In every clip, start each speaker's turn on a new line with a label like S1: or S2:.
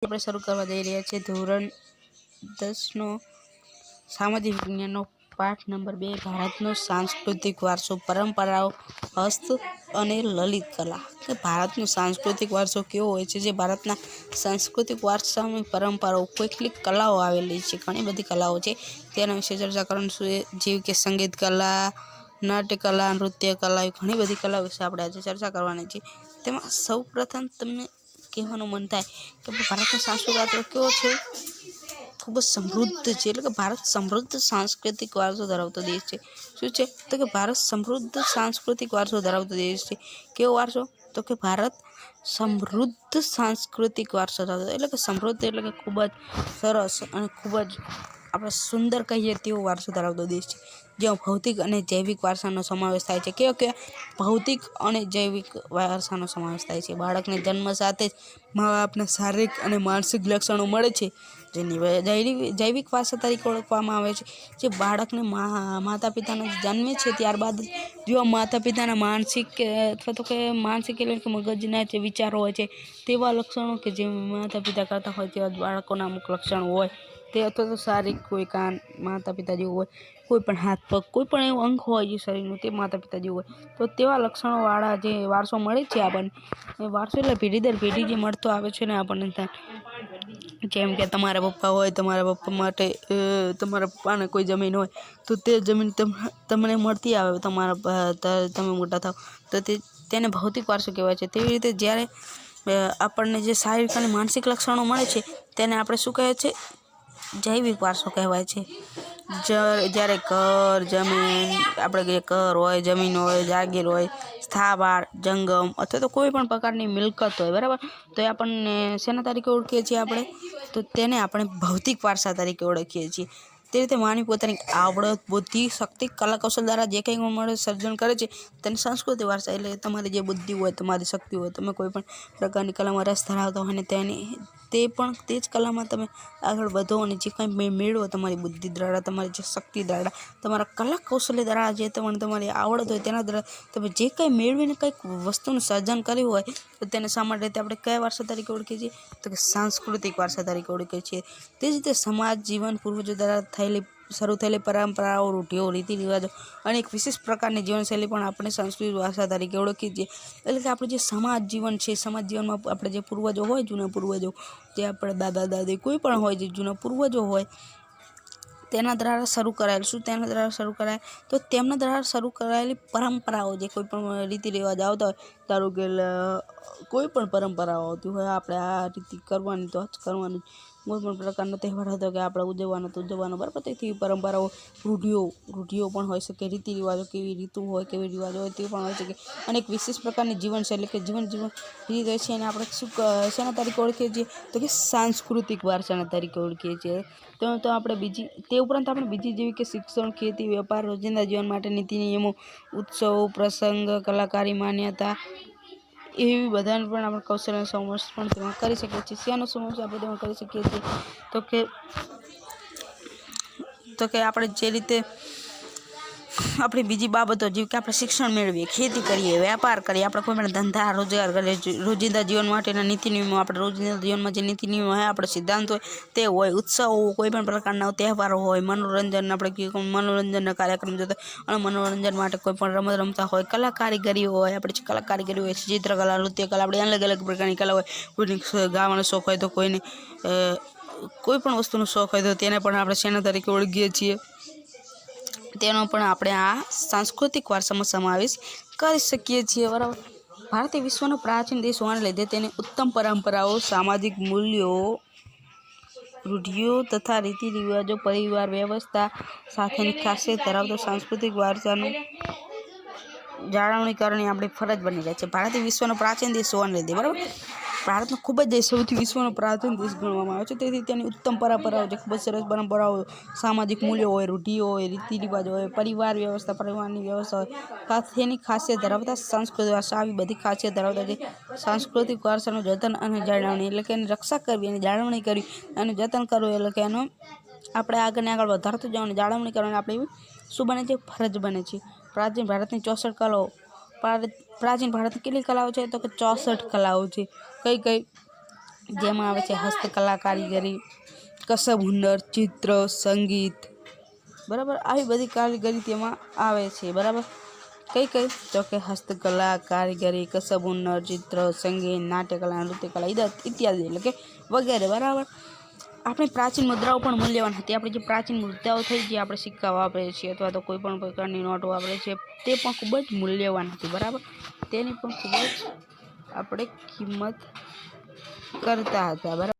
S1: આપણે શરૂ કરવા જઈ રહ્યા છીએ ધોરણ 10નો સામાજિક વિજ્ઞાનનો પાઠ નંબર 2 ભારતનો સાંસ્કૃતિક વારસો પરંપરાઓ હસ્ત અને લલિત કલા કે ભારતનો સાંસ્કૃતિક વારસો કેવો હોય છે જે ભારતના સાંસ્કૃતિક વારસાની પરંપરાઓ કેટલીક કલાઓ આવેલી છે ઘણી બધી કલાઓ છે તેના વિશે ચર્ચા કરવાનું જેવી કે સંગીત કલા નાટ્ય કલા નૃત્ય કલા ઘણી બધી કલાઓ વિશે આપણે આજે ચર્ચા કરવાની છે તેમાં સૌપ્રથમ તમને કહેવાનું મન થાય કે ભારતનો સાંસ્કૃતિક વારસો કેવો છે ખૂબ જ સમૃદ્ધ છે એટલે કે ભારત સમૃદ્ધ સાંસ્કૃતિક વારસો ધરાવતો દેશ છે શું છે તો કે ભારત સમૃદ્ધ સાંસ્કૃતિક વારસો ધરાવતો દેશ છે કેવો વારસો તો કે ભારત સમૃદ્ધ સાંસ્કૃતિક વારસો ધરાવતો એટલે કે સમૃદ્ધ એટલે કે ખૂબ જ સરસ અને ખૂબ જ આપણે સુંદર કહીએ તેવો વારસો ધરાવતો દેશ છે જ્યાં ભૌતિક અને જૈવિક વારસાનો સમાવેશ થાય છે કે ભૌતિક અને જૈવિક વારસાનો સમાવેશ થાય છે બાળકને જન્મ સાથે જ મા બાપને શારીરિક અને માનસિક લક્ષણો મળે છે જેને જૈવિક વારસા તરીકે ઓળખવામાં આવે છે જે બાળકને માતા પિતાના જન્મે છે ત્યારબાદ જો માતા પિતાના માનસિક અથવા તો કે માનસિક એટલે કે મગજના જે વિચારો હોય છે તેવા લક્ષણો કે જે માતા પિતા કરતા હોય તેવા બાળકોના અમુક લક્ષણો હોય તે અથવા તો શારીરિક કોઈ કાન માતા પિતા જેવું હોય કોઈ પણ હાથ પગ કોઈ પણ એવું અંગ હોય જે શરીરનું તે માતા પિતા જેવું હોય તો તેવા લક્ષણોવાળા જે વારસો મળે છે આપણને એ વારસો એટલે પેઢી દર પેઢી જે મળતો આવે છે ને આપણને જેમ કે તમારા પપ્પા હોય તમારા પપ્પા માટે તમારા પપ્પાને કોઈ જમીન હોય તો તે જમીન તમને મળતી આવે તમે મોટા થાવ તો તેને ભૌતિક વારસો કહેવાય છે તેવી રીતે જ્યારે આપણને જે શારીરિક અને માનસિક લક્ષણો મળે છે તેને આપણે શું કહે છે જૈવિક વારસો કહેવાય છે જ્યારે ઘર જમીન આપણે જે ઘર હોય જમીન હોય જાગીર હોય સ્થાવર જંગમ અથવા તો કોઈ પણ પ્રકારની મિલકત હોય બરાબર તો એ આપણને શેના તરીકે ઓળખીએ છીએ આપણે તો તેને આપણે ભૌતિક વારસા તરીકે ઓળખીએ છીએ તે રીતે માનવી પોતાની આવડત બુદ્ધિ શક્તિ કલા કૌશલ દ્વારા જે કંઈ મળે સર્જન કરે છે તેને સંસ્કૃતિ વારસા એટલે તમારી જે બુદ્ધિ હોય તમારી શક્તિ હોય તમે કોઈ પણ પ્રકારની કલામાં રસ ધરાવતા હોય ને તે જ કલામાં તમે આગળ વધો અને જે કંઈ મેળવો તમારી બુદ્ધિ દ્વારા તમારી જે શક્તિ દ્વારા તમારા કલા કૌશલ્ય દ્વારા જે તમારી આવડત હોય તેના દ્વારા તમે જે કંઈ મેળવીને કંઈક વસ્તુનું સર્જન કર્યું હોય તો તેને સામાન્ય રીતે આપણે કયા વારસા તરીકે ઓળખીએ છીએ તો કે સાંસ્કૃતિક વારસા તરીકે ઓળખીએ છીએ તે જ રીતે સમાજ જીવન પૂર્વજો દ્વારા શરૂ થયેલી પરંપરાઓ રૂઢિઓ રીતિ રિવાજો અને એક વિશિષ્ટ પ્રકારની જીવનશૈલી પણ આપણે સાંસ્કૃતિક વારસા તરીકે ઓળખીએ છીએ એટલે કે આપણું જે સમાજ જીવન છે સમાજ જીવનમાં આપણે જે પૂર્વજો હોય જૂના પૂર્વજો જે આપણે દાદા દાદી કોઈ પણ હોય જે જૂના પૂર્વજો હોય તેના દ્વારા શરૂ કરાયેલ તો તેમના દ્વારા શરૂ કરાયેલી પરંપરાઓ જે કોઈ પણ રીતિ રિવાજ આવતા હોય ધારો કે કોઈ પણ પરંપરાઓ આવતી હોય આપણે આ રીતિ કરવાની તો જ કરવાની કોઈ પણ પ્રકારનો તહેવાર હતો કે આપણે ઉજવવાનો બરાબર તેથી પરંપરાઓ રૂઢિઓ પણ હોઈ શકે રીતિ રિવાજો કેવી રીતુ હોય કેવી રિવાજો હોય તે પણ હોઈ શકે અને એક વિશેષ પ્રકારની જીવનશૈલી કે જીવન રીત હોય છે એને આપણે શેના તરીકે ઓળખીએ છીએ તો કે સાંસ્કૃતિક વારસાના તરીકે ઓળખીએ છીએ તો આપણે તે ઉપરાંત આપણે બીજી જેવી કે શિક્ષણ ખેતી વેપાર રોજિંદા જીવન માટે નીતિ નિયમો ઉત્સવો પ્રસંગ કલાકારી માન્યતા એવી બધાને પણ આપણે કૌશલ્યનો સમાવેશ પણ તેમાં કરી શકીએ છીએ શેનો સમાવેશ આપણે તેમાં કરી શકીએ છીએ તો કે આપણે જે રીતે આપણી બીજી બાબતો જેવી કે આપણે શિક્ષણ મેળવીએ ખેતી કરીએ વેપાર કરીએ આપણે કોઈ પણ ધંધા રોજગાર કરીએ રોજિંદા જીવન માટેના નીતિ નિયમો આપણે રોજિંદા જીવનમાં જે નીતિ નિયમો હોય આપણે સિદ્ધાંત હોય તે હોય ઉત્સવો કોઈ પણ પ્રકારના તહેવારો હોય મનોરંજન આપણે મનોરંજનના કાર્યક્રમ જોતા અને મનોરંજન માટે કોઈ પણ રમત રમતા હોય કલા કારીગરી હોય આપણે કલા કારીગરી હોય ચિત્રકલા નૃત્ય કલા આપણે અલગ અલગ પ્રકારની કલા હોય કોઈને ગાવાનો શોખ હોય તો કોઈને કોઈ પણ વસ્તુનો શોખ હોય તો તેને પણ આપણે શેના તરીકે ઓળખીએ છીએ તેનો પણ આપણે આ સાંસ્કૃતિક વારસામાં સમાવેશ કરી શકીએ છીએ બરાબર ભારત એ વિશ્વનો પ્રાચીન દેશ હોવાને લીધે તેની ઉત્તમ પરંપરાઓ સામાજિક મૂલ્યો રૂઢિઓ તથા રીતિ રિવાજો પરિવાર વ્યવસ્થા સાથેની ખાસિયત ધરાવતો સાંસ્કૃતિક વારસાનું જાળવણી કરવાની આપણી ફરજ બની જાય છે ભારત એ વિશ્વનો પ્રાચીન દેશ હોવાને લીધે બરાબર ભારતનો ખૂબ જ સૌથી વિશ્વનો પ્રાચીન દેશ ગણવામાં આવે છે તેથી તેની ઉત્તમ પરંપરાઓ જે ખૂબ જ સરસ પરંપરાઓ સામાજિક મૂલ્યો હોય રૂઢિઓ હોય રીતિ રિવાજો હોય પરિવારની વ્યવસ્થા હોય સાથેની ખાસિયત ધરાવતા સાંસ્કૃતિક વારસા આવી બધી ખાસિયત ધરાવતા છે સાંસ્કૃતિક વારસાનું જતન અને જાળવણી એટલે કે એની રક્ષા કરવી અને જાળવણી કરવી અને જતન કરવું એટલે કે એનું આપણે આગળ વધારતું જવાનું જાળવણી કરવાની આપણે શું બને છે ફરજ બને છે પ્રાચીન ભારતની 64 કલાઓ પ્રાચીન ભારતની કેટલી કલાઓ છે તો કે 64 કલાઓ છે કઈ જેમાં આવે છે હસ્તકલા, કારીગરી, કસબ હુનર, ચિત્ર, સંગીત, બરાબર. આવી બધી કારીગરી તેમાં આવે છે, બરાબર. કઈ કઈ તો કે હસ્તકલા, કારીગરી, કસબ હુનર, ચિત્ર, સંગીત, નાટ્યકલા, નૃત્યકલા ઇત્યાદિ, એટલે કે વગેરે, બરાબર. આપણી પ્રાચીન મુદ્રાઓ પણ મૂલ્યવાન હતી. આપણે જે પ્રાચીન મુદ્રાઓ થઈ, જે આપણે સિક્કા વાપરીએ છીએ અથવા તો કોઈ પણ પ્રકારની નોટ વાપરીએ છીએ, તે પણ ખૂબ જ મૂલ્યવાન હતી, બરાબર. તેની પણ ખૂબ જ આપણે કિંમત કરતા હતા, બરાબર.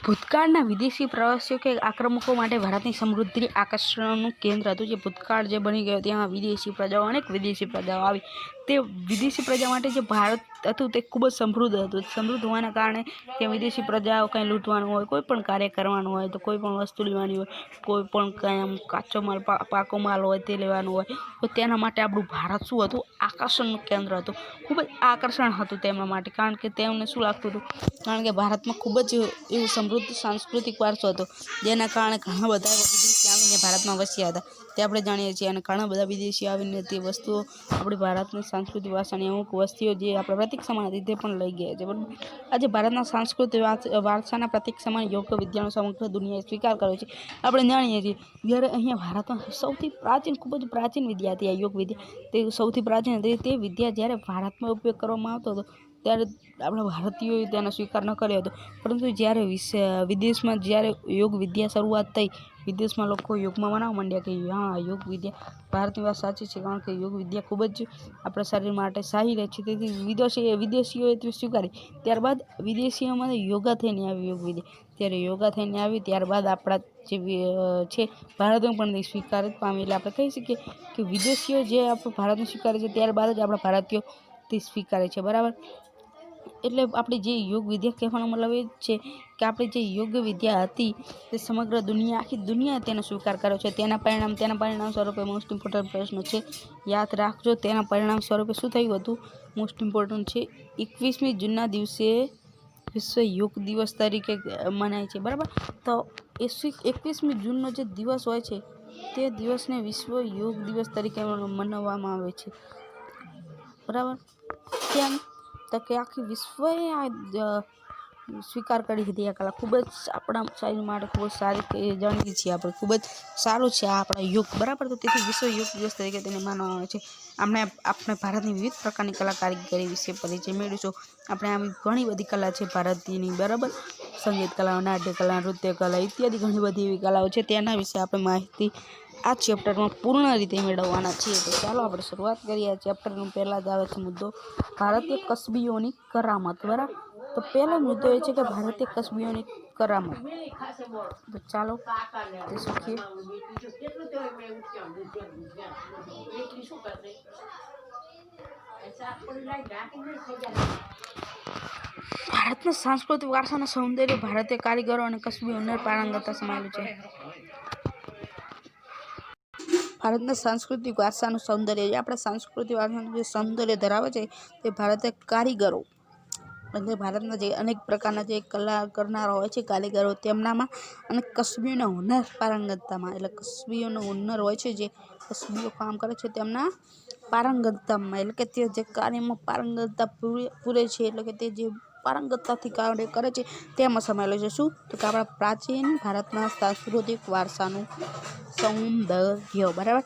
S1: ભૂતકાળના વિદેશી પ્રવાસીઓ કે આક્રમકો માટે ભારતની સમૃદ્ધિ આકર્ષણનું કેન્દ્ર હતું. જે ભૂતકાળ જે બની ગયો ત્યાં વિદેશી પ્રજાઓ, અનેક વિદેશી પ્રજાઓ આવી. તે વિદેશી પ્રજા માટે જે ભારત હતું તે ખૂબ જ સમૃદ્ધ હતું. સમૃદ્ધ હોવાના કારણે ત્યાં વિદેશી પ્રજાઓ કંઈ લૂંટવાનું હોય, કોઈ પણ કાર્ય કરવાનું હોય, તો કોઈ પણ વસ્તુ લેવાની હોય, કોઈ પણ કંઈ આમ કાચો માલ, પાકો માલ હોય તે લેવાનું હોય, તો તેના માટે આપણું ભારત શું હતું? આકર્ષણનું કેન્દ્ર હતું. ખૂબ જ આકર્ષણ હતું તેમના માટે, કારણ કે તેમને શું લાગતું હતું? કારણ કે ભારતમાં ખૂબ જ એવું સમૃદ્ધ સાંસ્કૃતિક વારસો હતો, જેના કારણે ઘણા બધા વિદેશી આવીને ભારતમાં વસ્યા હતા, તે આપણે જાણીએ છીએ. અને ઘણા બધા વિદેશી આવીને તે વસ્તુઓ આપણી ભારતની સાંસ્કૃતિક વારસાની અમુક વસ્તુઓ જે આપણે પ્રતિક સમાન હતી તે પણ લઈ ગયા છે, બરાબર. આજે ભારતના સાંસ્કૃતિક વારસાના પ્રતિક સમાન યોગ વિદ્યાનો સમગ્ર દુનિયાએ સ્વીકાર કર્યો છે. આપણે જાણીએ છીએ જ્યારે અહીંયા ભારતમાં સૌથી પ્રાચીન, ખૂબ જ પ્રાચીન વિદ્યા હતી આ યોગ વિદ્યા. તે સૌથી પ્રાચીન હતી. તે વિદ્યા જ્યારે ભારતમાં ઉપયોગ કરવામાં આવતો હતો ત્યારે આપણા ભારતીયોએ તેનો સ્વીકાર ન કર્યો હતો. પરંતુ જ્યારે વિદેશમાં જ્યારે યોગ વિદ્યા શરૂઆત થઈ, વિદેશમાં લોકો યોગમાં માનવા માંડ્યા કે હા, યોગ વિદ્યા ભારતની વાત સાચી છે, કારણ કે યોગ વિદ્યા ખૂબ જ આપણા શરીર માટે સારી રહે છે. તેથી વિદેશીઓએ તે સ્વીકારી. ત્યારબાદ વિદેશીઓમાં યોગા થઈને આવી યોગ વિદ્યા. ત્યારે યોગા થઈને આવી ત્યારબાદ આપણા જે છે ભારતમાં પણ સ્વીકાર પામી. એટલે આપણે કહી શકીએ કે વિદેશીઓ જે આપણું ભારતને સ્વીકારે છે ત્યારબાદ જ આપણા ભારતીયો તે સ્વીકારે છે, બરાબર. એટલે આપણે જે યોગ વિદ્યા કહેવાનો મતલબ એ જ છે કે આપણે જે યોગ વિદ્યા હતી તે સમગ્ર દુનિયા, આખી દુનિયાએ તેનો સ્વીકાર કર્યો છે. તેના પરિણામ સ્વરૂપે મોસ્ટ ઇમ્પોર્ટન્ટ પ્રશ્ન છે, યાદ રાખજો. તેના પરિણામ સ્વરૂપે શું થયું હતું? મોસ્ટ ઇમ્પોર્ટન્ટ છે, 21મી જૂનના દિવસે વિશ્વ યોગ દિવસ તરીકે મનાય છે, બરાબર. તો 21મી જૂનનો જે દિવસ હોય છે તે દિવસને વિશ્વ યોગ દિવસ તરીકે મનાવવામાં આવે છે, બરાબર. કેમ? તો કે આખી વિશ્વએ આ સ્વીકાર કરી હતી. આ કલા ખૂબ જ આપણા શરીર માટે ખૂબ જ સારી જાણીએ છીએ આપણે, ખૂબ જ સારું છે આ આપણા યોગ, બરાબર. તો તેથી વિશ્વ યોગ દિવસ તરીકે તેને માનવામાં આવે છે. આપણે ભારતની વિવિધ પ્રકારની કલા કારીગરી વિશે પરિચય મેળવીશું. આપણે આમ ઘણી બધી કલા છે ભારતીયની, બરાબર. સંગીત કલા, નાટ્ય કલા, નૃત્ય કલા ઇત્યાદિ ઘણી બધી એવી કલાઓ છે. તેના વિશે આપણે માહિતી આ ચેપ્ટરમાં પૂર્ણ રીતે મેળવવાના છીએ. તો ચાલો આપણે શરૂઆત કરીએ. આ ચેપ્ટરનો પહેલા જ આવે છે મુદ્દો, ભારતીય કસબીઓની કરામત, બરાબર. તો પહેલો મુદ્દો એ છે કે ભારતીય કસબીઓની કરામત. તો ચાલો તે શીખીએ. ભારતના સાંસ્કૃતિક વારસાના સૌંદર્ય ભારતીય કારીગરો અને કસબી હુનર પારંગતતા સમાયેલું છે. ભારતના સાંસ્કૃતિક વારસાનું સૌંદર્ય, આપણા સાંસ્કૃતિક વારસાનું જે સૌંદર્ય ધરાવે છે તે ભારતીય કારીગરો, એટલે ભારતના જે અનેક પ્રકારના જે કલા કરનારા હોય છે કારીગરો, તેમનામાં અને કસબીઓના હુનર પારંગતતામાં, એટલે કસબીઓનો હુનર હોય છે, જે કસબીઓ કામ કરે છે તેમના પારંગતતામાં, એટલે કે તે જે કાર્યમાં પારંગતતા પૂરે છે, એટલે કે તે જે પારંગતતાથી કાર્ય કરે છે તેમાં સમાયેલો છે. શું? તો કે આપણા પ્રાચીન ભારતના સાંસ્કૃતિક વારસાનું સૌંદર્ય, બરાબર.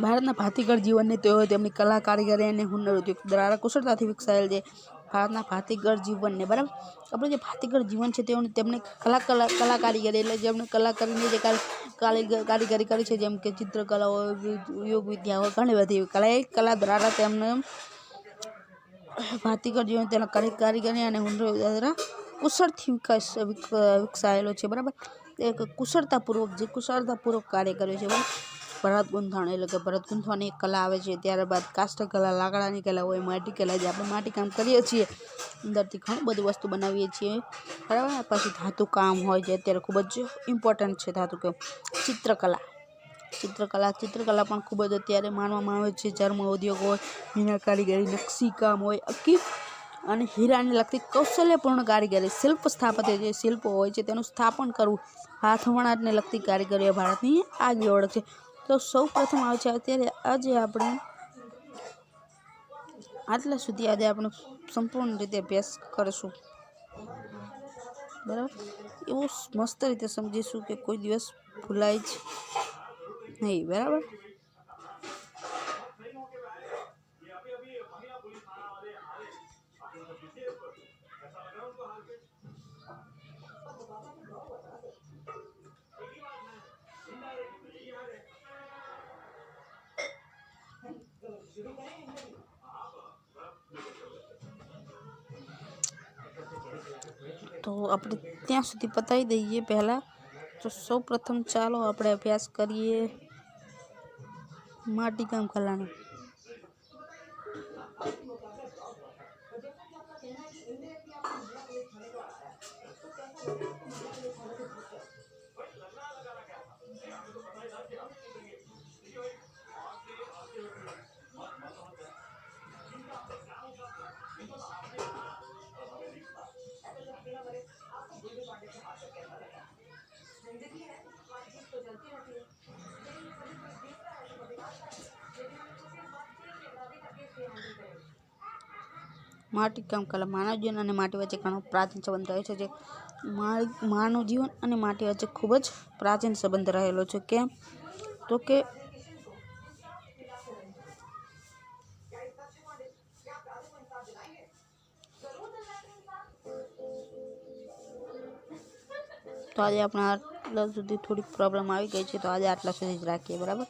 S1: ભારતના ભાતીગળ જીવનને તેઓ તેમની કલા, કારીગરી અને હુનર ઉદ્યોગ દ્વારા કુશળતાથી વિકસાયેલ છે. ભારતના ભાતીગળ જીવનને, બરાબર. આપણું જે ભાતીગળ જીવન છે તેમને કલા કારીગરી, એટલે જેમને કલા કરીને જે કારીગરી કરી છે, જેમ કે ચિત્રકલા હોય, યોગ વિદ્યા હોય, ઘણી બધી એવી કલા દ્વારા તેમને ભાતીગળ જીવન તેના કારીગરી અને હુનર દ્વારા કુશળથી વિકસાયેલો છે, બરાબર. એક કુશળતાપૂર્વક કાર્ય કર્યું છે, બરાબર. ભરત ગૂંથણ, એટલે કે ભરત ગૂંથવાની એક કલા આવે છે. ત્યારબાદ કાષ્ઠકલા, લાકડાની કલા હોય, માટી કલા, જે આપણે માટીકામ કરીએ છીએ, અંદરથી ઘણી બધી વસ્તુ બનાવીએ છીએ, બરાબર. પછી ધાતુ કામ હોય, જે અત્યારે ખૂબ જ ઇમ્પોર્ટન્ટ છે ધાતુ કામ. ચિત્રકલા પણ ખૂબ જ અત્યારે માનવામાં આવે છે. ચર્મ ઉદ્યોગ હોય, મીના કારીગરી, નકશીકામ હોય, અકીફ અને હીરાને લગતી કૌશલ્યપૂર્ણ કારીગરી, શિલ્પ સ્થાપત્ય, જે શિલ્પો હોય છે તેનું સ્થાપન કરવું, હાથવણાટને લગતી કારીગરીઓ ભારતની આગવી ઓળખ છે. તો સૌ પ્રથમ આવે છે અત્યારે આજે આપણે આટલા સુધી આજે આપણે સંપૂર્ણ રીતે અભ્યાસ કરીશું, બરાબર. એવું મસ્ત રીતે સમજીશું કે કોઈ દિવસ ભૂલાય જ નહીં, બરાબર. તો આપણે ત્યાં સુધી પતાવી દઈએ પહેલાં. તો સૌ પ્રથમ ચાલો આપણે અભ્યાસ કરીએ માટીકામ કલાનો. માટીકામ કલા માનવ જીવન અને માટી વચ્ચે ઘણો પ્રાચીન સંબંધ રહ્યો છે. જે માનવ જીવન અને માટી વચ્ચે ખૂબ જ પ્રાચીન સંબંધ રહેલો છે. કેમ તો કે આજે આપણા આટલા સુધી થોડીક પ્રોબ્લેમ આવી ગઈ છે, તો આજે આટલા સુધી જ રાખીએ, બરાબર.